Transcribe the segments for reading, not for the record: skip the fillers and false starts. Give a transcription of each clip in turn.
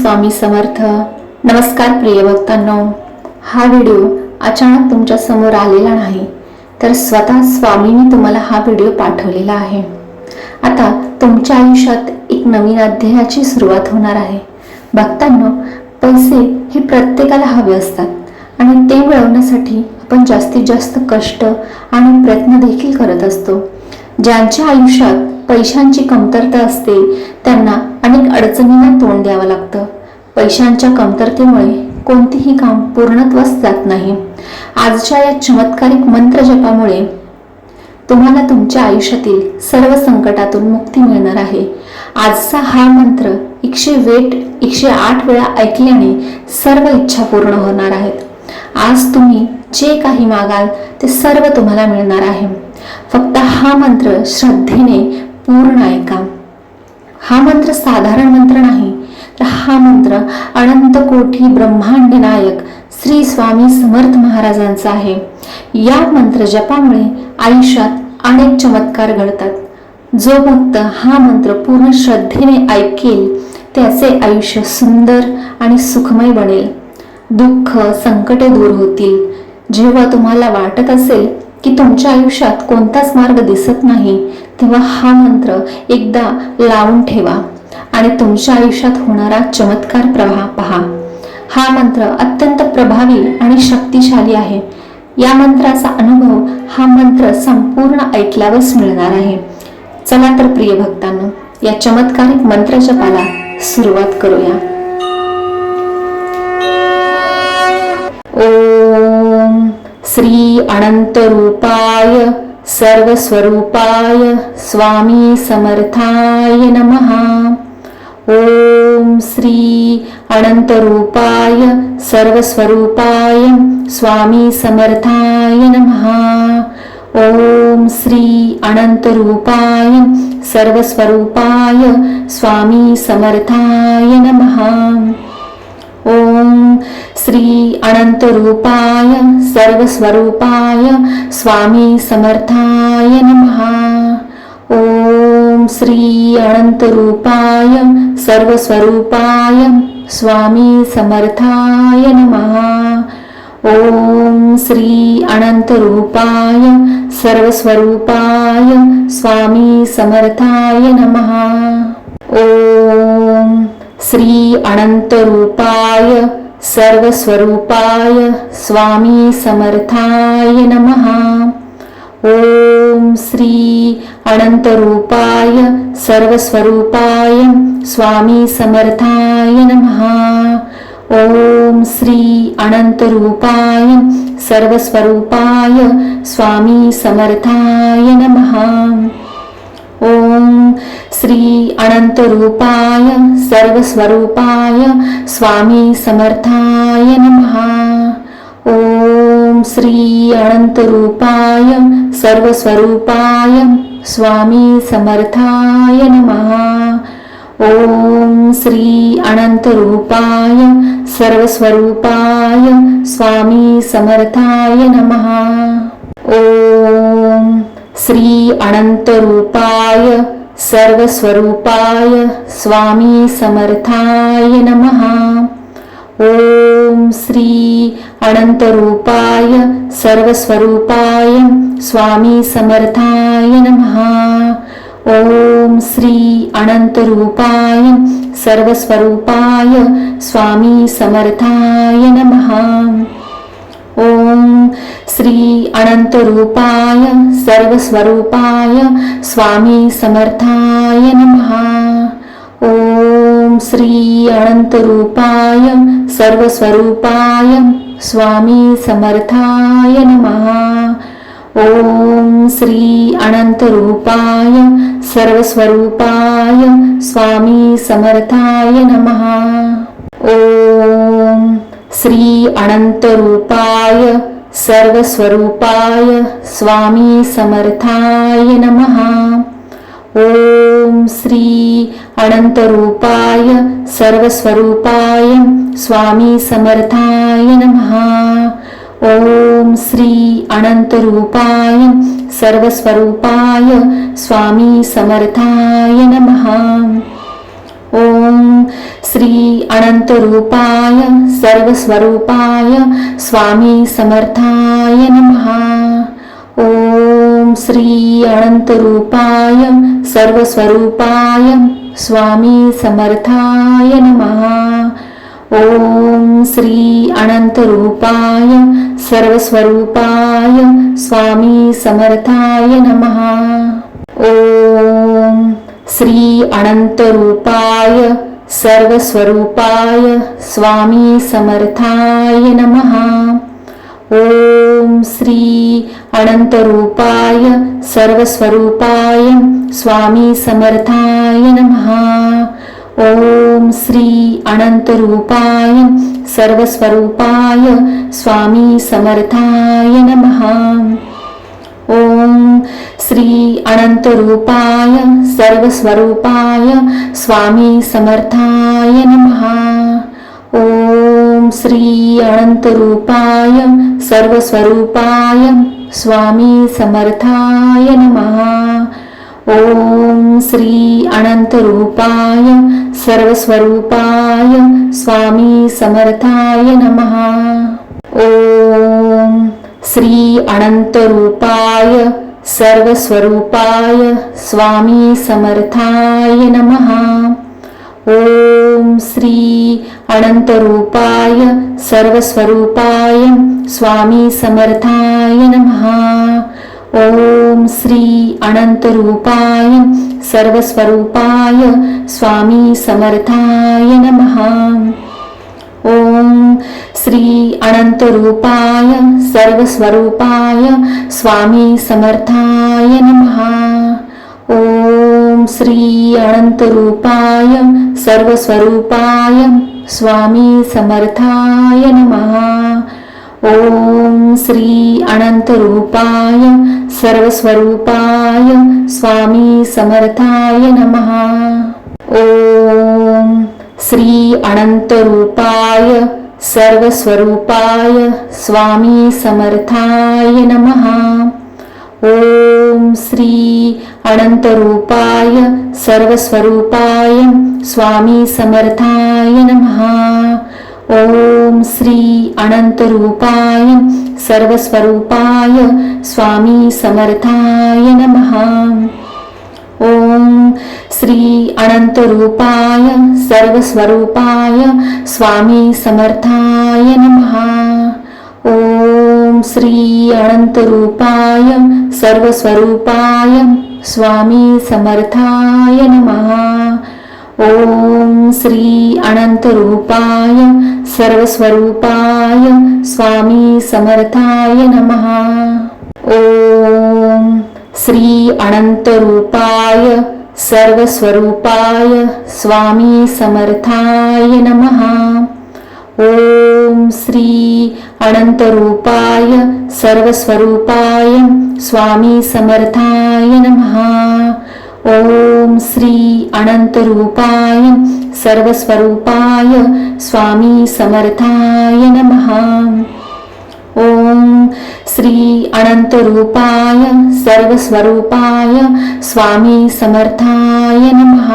स्वामी समर्थ. नमस्कार प्रिय भक्तांनो, हा व्हिडिओ अचानक तुमच्या समोर आलेला नाही, तर स्वतः स्वामींनी तुम्हाला हा व्हिडिओ पाठवलेला आहे. आता तुमच्या आयुष्यात एक नवीन अध्यायाची सुरुवात होणार आहे. भक्तांनो, पैसे हे प्रत्येकाला हवे असतात आणि ते मिळवण्यासाठी आपण जास्तीत जास्त कष्ट आणि प्रयत्न देखील करत असतो. ज्यांच्या आयुष्यात पैशांची कमतरता असते त्यांना अनेक अडचणींना तोंड द्यावं लागतं. पैशांच्या कमतरतेमुळे कोणतेही काम पूर्णत्वास जात नाही. आजच्या या चमत्कारिक मंत्र जपामुळे तुम्हाला तुमच्या आयुष्यातील सर्व संकटातून मुक्ती मिळणार आहे. आजचा हा मंत्र 108 वेळा ऐकल्याने सर्व इच्छा पूर्ण होणार आहेत. आज तुम्ही जे काही मागाल ते सर्व तुम्हाला मिळणार आहे. फक्त हा मंत्र श्रद्धेने पूर्ण ऐका. हा मंत्र साधारण मंत्र नाही, तर हा मंत्र अनंत कोटी ब्रह्मांड नायक श्री स्वामी समर्थ महाराजांचा आहे. या मंत्र जपामुळे आयुष्यात अनेक चमत्कार घडतात. जो भक्त हा मंत्र पूर्ण श्रद्धेने ऐकेल त्याचे आयुष्य सुंदर आणि सुखमय बनेल. दुःख संकटे दूर होतील. जेव्हा तुम्हाला वाटत असेल की तुमच्या आयुष्यात कोणताच मार्ग दिसत नाही, तेव्हा हा मंत्र एकदा लावून ठेवा आणि तुमच्या आयुष्यात होणारा चमत्कार पहा. हा मंत्र अत्यंत प्रभावी आणि शक्तिशाली आहे. या मंत्राचा अनुभव हा मंत्र संपूर्ण ऐकल्यावरच मिळणार आहे. चला तर प्रिय भक्तांनो, या चमत्कारिक मंत्र जपाला सुरुवात करूया. ओम श्री अनंत रूपाय सर्वस्वरूपाय स्वामी समर्थाय नमः. ओम श्री अनंत रूपाय सर्वस्वरूपाय स्वामी समर्थाय नमः. ओम श्री अनंत रूपाय सर्वस्वरूपाय स्वामी समर्थाय नमः. ओम श्री अनंत रूपाय सर्वस्वरूपाय स्वामी समर्थाय नमः. ओम श्री अनंत रूपाय सर्वस्वरूपाय स्वामी समर्थाय नमः. ओम श्री अनंत रूपाय सर्वस्वरूपाय स्वामी समर्थाय नमः. ओम श्री अनंत रूपाय सर्वस्वरूपाय स्वामी समर्थाय नमः. ओम श्री अनंत रूपाय सर्वस्वरूपाय स्वामी समर्थाय नमः. ओम श्री अनंत रूपाय सर्वस्वरूपाय स्वामी समर्थाय नमः. ओम श्री अनंत रूपाय सर्वस्वरूपाय स्वामी समर्थाय नमः. ओम श्री अनंत रूपाय सर्वस्वरूपाय स्वामी समर्थाय नमः. ओम श्री अनंत रूपाय सर्वस्वरूपाय स्वामी समर्थाय नमः. ओम श्री अनंत रूपाय सर्वस्वरूपाय स्वामी समर्थाय नमः. ओम श्री अनंत रूपाय सर्वस्वरूपाय स्वामी समर्थाय नमः. ओम श्री अनंत रूपाय सर्वस्वरूपाय स्वामी समर्थाय नमः. ओम श्री अनंत रूपाय सर्वस्वरूपाय स्वामी समर्थाय नमः. ओम श्री अनंत रूपाय सर्वस्वरूपाय स्वामी समर्थाय नमः. ओम श्री अनंत रूपाय सर्वस्वरूपाय स्वामी समर्थाय नमः. ओम श्री अनंत रूपाय सर्वस्वरूपाय स्वामी समर्थाय नमः. ओम श्री अनंत रूपाय सर्वस्वरूपाय स्वामी समर्थाय नमः. ओम श्री अनंत रूपाय सर्वस्वरूपाय स्वामी समर्थाय नमः. ओम श्री अनंत रूपाय सर्वस्वरूपाय स्वामी समर्थाय नमः। ओम श्री अनंत रूपाय सर्वस्वरूपाय स्वामी समर्थाय नमः। ओम श्री अनंत रूपाय सर्वस्वरूपाय स्वामी समर्थाय नमः। ओम श्री अनंत रूपाय सर्वस्वरूपाय स्वामी समर्थाय नमः। ओम श्री अनंत रूपाय सर्वस्वरूपाय स्वामी समर्थाय नमः। ओम श्री अनंत रूपाय सर्वस्वरूपाय स्वामी समर्थाय नमः। ओम श्री अनंत रूपाय सर्वस्वरूपाय स्वामी समर्थाय नमः। ओम श्री अनंत रूपाय सर्वस्वरूपाय स्वामी समर्थाय नमः। ओम श्री अनंत रूपाय सर्वस्वरूपाय स्वामी समर्थाय नमः। ओम श्री अनंत रूपाय सर्वस्वरूपाय स्वामी समर्थाय नमः। ओम श्री अनंत रूपाय सर्वस्वरूपाय स्वामी समर्थाय नमः। ओम श्री अनंत रूपाय सर्वस्वरूपाय स्वामी समर्थाय नमः। ओम श्री अनंत रूपाय सर्वस्वरूपाय स्वामी समर्थाय नमः। ओम श्री अनंत रूपाय सर्वस्वरूपाय स्वामी समर्थाय नमः। ओम श्री अनंत रूपाय सर्वस्वरूपाय स्वामी समर्थाय नमः। ओम श्री अनंत रूपाय सर्वस्वरूपाय स्वामी समर्थाय नमः। ओम श्री अनंत रूपाय सर्वस्वरूपाय स्वामी समर्थाय नमः। ओम श्री अनंत रूपाय सर्वस्वरूपाय स्वामी समर्थाय नमः। ओम श्री अनंत रूपाय सर्वस्वरूपाय स्वामी समर्थाय नमः। ओम श्री अनंत रूपाय सर्वस्वरूपाय स्वामी समर्थाय नमः। ओम श्री अनंत रूपाय सर्वस्वरूपाय स्वामी समर्थाय नमः। ओम श्री अनंत रूपाय सर्वस्वरूपाय स्वामी समर्थाय नमः। ओम श्री अनंत रूपाय सर्वस्वरूपाय स्वामी समर्थाय नमः। ओम श्री अनंत रूपाय सर्वस्वरूपाय स्वामी समर्थाय नमः। ओम श्री अनंत रूपाय सर्वस्वरूपाय स्वामी समर्थाय नमः।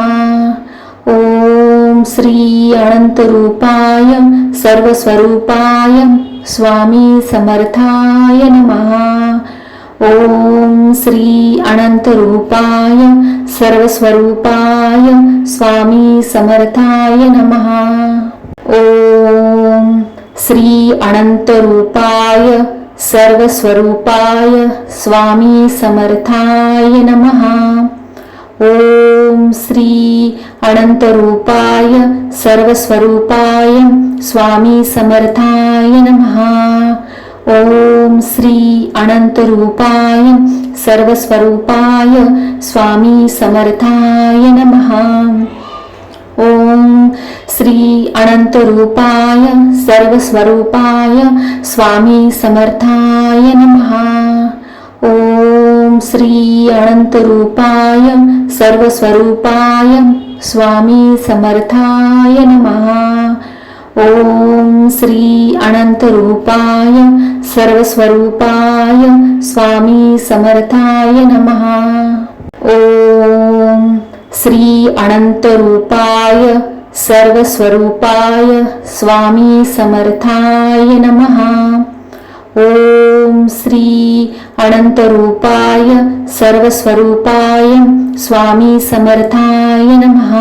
ओम श्री अनंत रूपाय सर्वस्वरूपाय स्वामी समर्थाय नमः। ओम श्री अनंत रूपाय सर्वस्वरूपाय स्वामी समर्थाय नमः। ओम श्री अनंत रूपाय सर्वस्वरूपाय स्वामी समर्थाय नमः। ओम श्री अनंत रूपाय सर्वस्वरूपाय स्वामी समर्थाय नमः। ओम श्री अनंत रूपाय सर्वस्वरूपाय स्वामी समर्थाय नमः। ओम श्री अनंत रूपाय सर्वस्वरूपाय स्वामी समर्थाय नमः। ओम श्री अनंत रूपाय सर्वस्वरूपाय स्वामी समर्थाय नमः। ओम श्री अनंत रूपाय सर्वस्वरूपाय स्वामी समर्थाय नमः। ओम श्री अनंत रूपाय सर्वस्वरूपाय स्वामी समर्थाय नमः। ओम श्री अनंत रूपाय सर्वस्वरूपाय स्वामी समर्थाय नमः।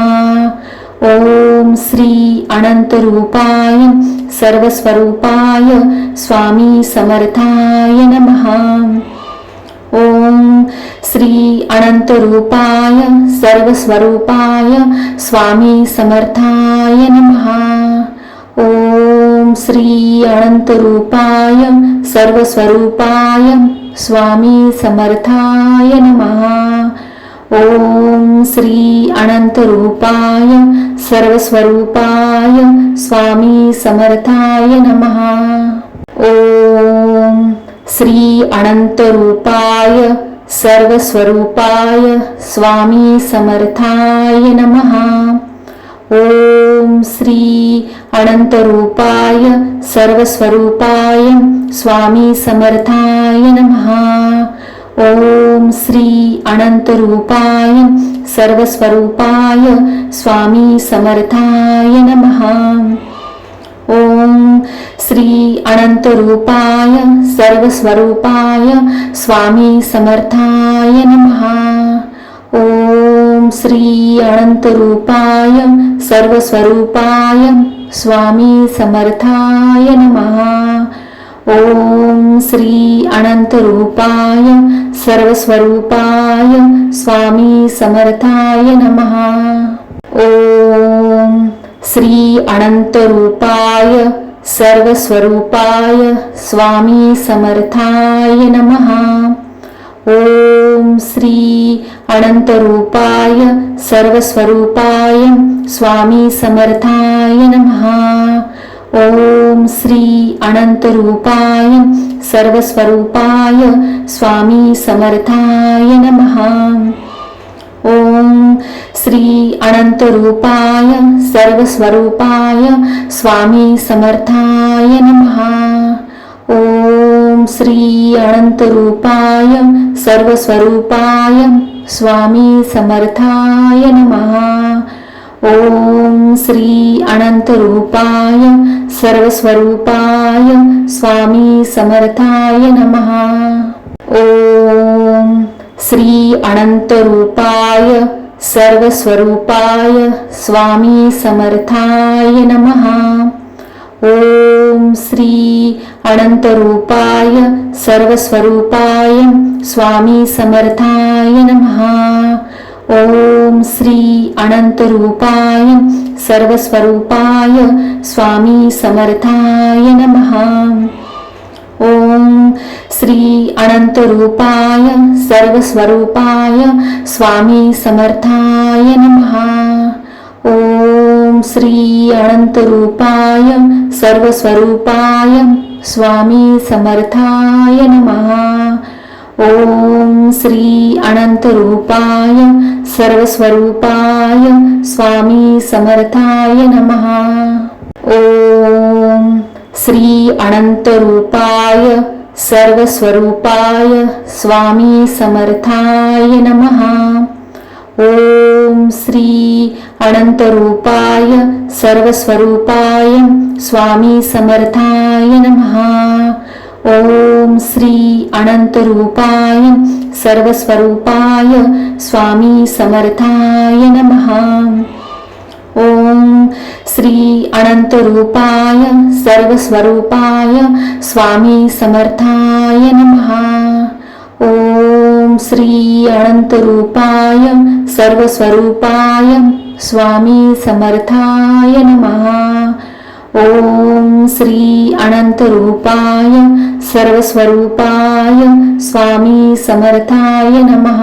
ओम श्री अनंत रूपाय सर्वस्वरूपाय स्वामी समर्थाय नमः। ओम श्री अनंत रूपाय सर्वस्वरूपाय स्वामी समर्थाय नमः। ओम श्री अनंत रूपाय सर्वस्वरूपाय स्वामी समर्थाय नमः। ओम श्री अनंत रूपाय सर्वस्वरूपाय स्वामी समर्थाय नमः। ओम श्री अनंत रूपाय सर्वस्वरूपाय स्वामी समर्थाय नमः। ओम श्री अनंत रूपाय सर्वस्वरूपाय स्वामी समर्थाय नमः। ओम श्री अनंत रूपाय सर्वस्वरूपाय स्वामी समर्थाय नमः। ओम श्री अनंत रूपाय सर्वस्वरूपाय स्वामी समर्थाय नमः। ओम श्री अनंत रूपाय सर्वस्वरूपाय स्वामी समर्थाय नमः। ओम श्री अनंत रूपाय सर्वस्वरूपाय स्वामी समर्थाय नमः। ओम श्री अनंत रूपाय सर्वस्वरूपाय स्वामी समर्थाय नमः। ओम श्री अनंत रूपाय सर्वस्वरूपाय स्वामी समर्थाय नमः। ओम श्री अनंत रूपाय सर्वस्वरूपाय स्वामी समर्थाय नमः। ओम श्री अनंत रूपाय सर्वस्वरूपाय स्वामी समर्थाय नमः। ओम श्री अनंत रूपाय सर्वस्वरूपाय स्वामी समर्थाय नमः। ओम श्री अनंत रूपाय सर्वस्वरूपाय स्वामी समर्थाय नमः। ओम श्री अनंत रूपाय सर्वस्वरूपाय स्वामी समर्थाय नमः। ओम श्री अनंत रूपाय सर्वस्वरूपाय स्वामी समर्थाय नमः। ओम श्री अनंत रूपाय सर्वस्वरूपाय स्वामी समर्थाय नमः। ओम श्री अनंत रूपाय सर्वस्वरूपाय स्वामी समर्थाय नमः। ओम श्री अनंत रूपाय सर्वस्वरूपाय स्वामी समर्थाय नमः। ओम श्री अनंत रूपाय सर्वस्वरूपाय स्वामी समर्थाय नमः। ओम श्री अनंत रूपाय सर्वस्वरूपाय स्वामी समर्थाय नमः। ओम श्री अनंत रूपाय सर्वस्वरूपाय स्वामी समर्थाय नमः। ओम श्री अनंत रूपाय सर्वस्वरूपाय स्वामी समर्थाय नमः। ओम श्री अनंत रूपाय सर्वस्वरूपाय स्वामी समर्थाय नमः। ओम श्री अनंत रूपाय सर्वस्वरूपाय स्वामी समर्थाय नमः। ओम श्री अनंत रूपाय सर्वस्वरूपाय स्वामी समर्थाय नमः।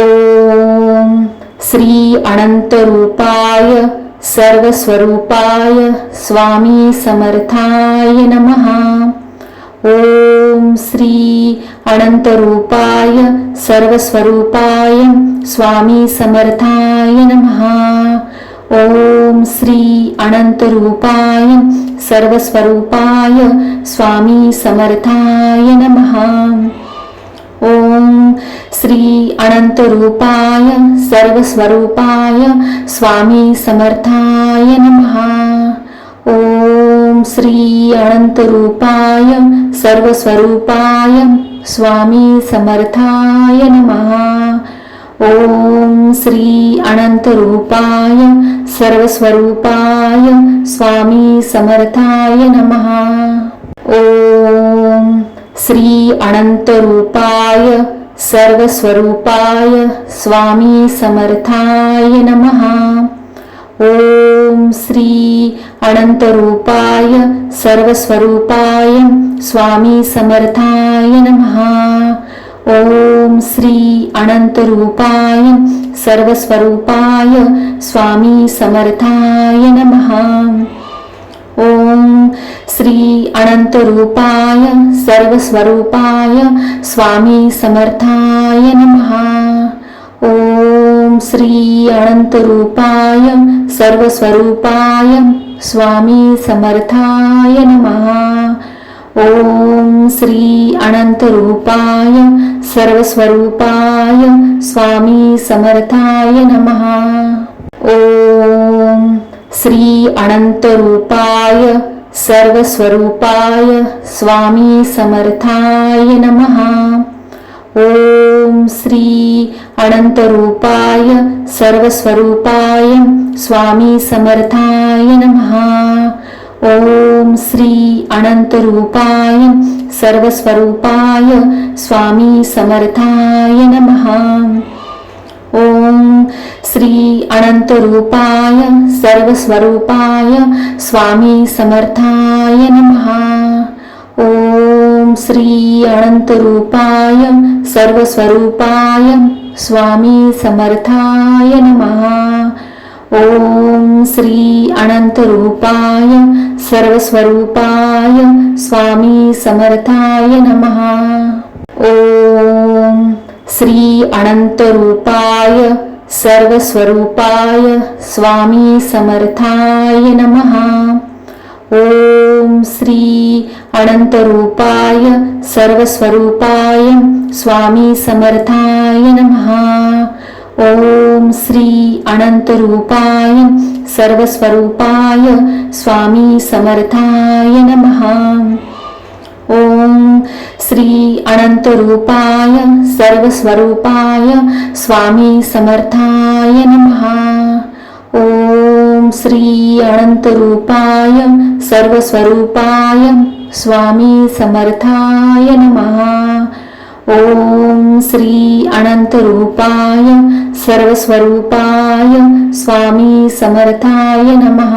ओम श्री अनंत रूपाय सर्वस्वरूपाय स्वामी समर्थाय नमः। ओम श्री अनंत रूपाय सर्वस्वरूपाय स्वामी समर्थाय नमः। ओम श्री अनंत रूपाय सर्वस्वरूपाय स्वामी समर्थाय नमः। ओम श्री अनंत रूपाय सर्वस्वरूपाय स्वामी समर्थाय नमः। ओम श्री अनंत रूपाय सर्वस्वरूपाय स्वामी समर्थाय नमः। ओम श्री अनंत रूपाय सर्वस्वरूपाय स्वामी समर्थाय नमः। ओम श्री अनंत रूपाय सर्वस्वरूपाय स्वामी समर्थाय नमः। ओम श्री अनंत रूपाय सर्वस्वरूपाय स्वामी समर्थाय नमः। ओम श्री अनंत रूपाय सर्वस्वरूपाय स्वामी समर्थाय नमः। ओम श्री अनंत रूपाय सर्वस्वरूपाय स्वामी समर्थाय नमः। ओम श्री अनंत रूपाय सर्वस्वरूपाय स्वामी समर्थाय नमः। ओम श्री अनंत रूपाय सर्वस्वरूपाय स्वामी समर्थाय नमः। ओम श्री अनंत रूपाय सर्वस्वरूपाय स्वामी समर्थाय नमः। ओम श्री अनंत रूपाय सर्वस्वरूपाय स्वामी समर्थाय नमः। ओम श्री अनंत रूपाय सर्वस्वरूपाय स्वामी समर्थाय नमः। ओम श्री अनंत रूपाय सर्वस्वरूपाय स्वामी समर्थाय नमः। ओम श्री अनंत रूपाय सर्वस्वरूपाय स्वामी समर्थाय नमः। ओम श्री अनंत रूपाय सर्वस्वरूपाय स्वामी समर्थाय नमः। ओम श्री अनंत रूपाय सर्वस्वरूपाय स्वामी समर्थाय नमः। ओम श्री अनंत रूपाय सर्वस्वरूपाय स्वामी समर्थाय नमः। ओम श्री अनंत रूपाय सर्वस्वरूपाय स्वामी समर्थाय नमः। ओम श्री अनंत रूपाय सर्वस्वरूपाय स्वामी समर्थाय नमः। ओम श्री अनंत रूपाय सर्वस्वरूपाय स्वामी समर्थाय नमः। ओम श्री अनंत रूपाय सर्वस्वरूपाय स्वामी समर्थाय नमः।